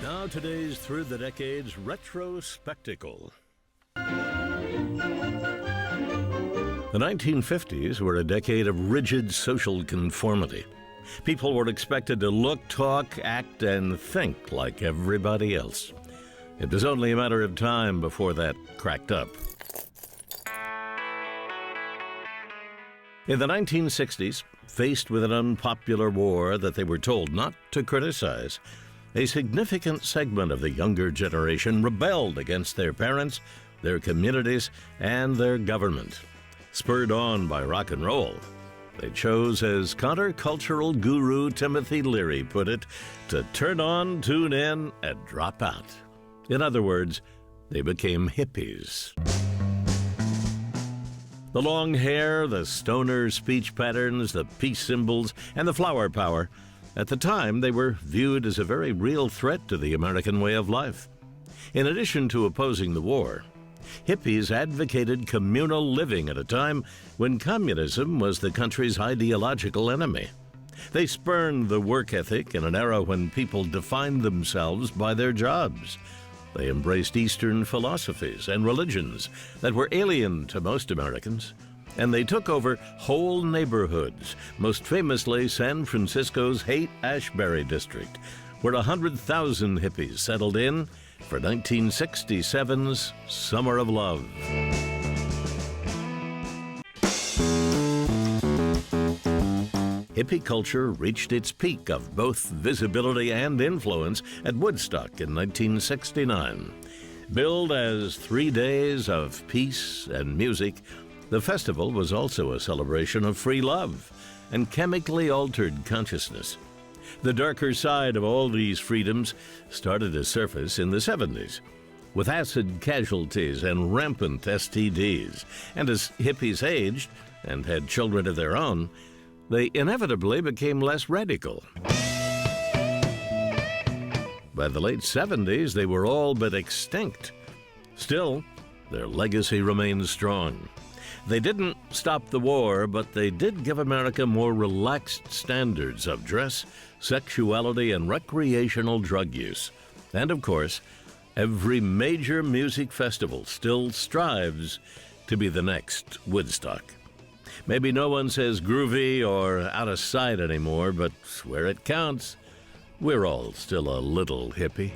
Now today's Through the Decades retro spectacle. The 1950s were a decade of rigid social conformity. People were expected to look, talk, act, and think like everybody else. It was only a matter of time before that cracked up. In the 1960s, faced with an unpopular war that they were told not to criticize, a significant segment of the younger generation rebelled against their parents, their communities, and their government. Spurred on by rock and roll, they chose, as countercultural guru Timothy Leary put it, to turn on, tune in, and drop out. In other words, they became hippies. The long hair, the stoner speech patterns, the peace symbols, and the flower power, at the time they were viewed as a very real threat to the American way of life. In addition to opposing the war, hippies advocated communal living at a time when communism was the country's ideological enemy. They spurned the work ethic in an era when people defined themselves by their jobs. They embraced Eastern philosophies and religions that were alien to most Americans, and they took over whole neighborhoods, most famously San Francisco's Haight-Ashbury district, where 100,000 hippies settled in for 1967's Summer of Love. Hippie culture reached its peak of both visibility and influence at Woodstock in 1969. Billed as 3 days of peace and music, the festival was also a celebration of free love and chemically altered consciousness. The darker side of all these freedoms started to surface in the 70s, with acid casualties and rampant STDs. And as hippies aged and had children of their own, they inevitably became less radical. By the late 70s, they were all but extinct. Still, their legacy remains strong. They didn't stop the war, but they did give America more relaxed standards of dress, sexuality, and recreational drug use. And of course, every major music festival still strives to be the next Woodstock. Maybe no one says groovy or out of sight anymore, but where it counts, we're all still a little hippie.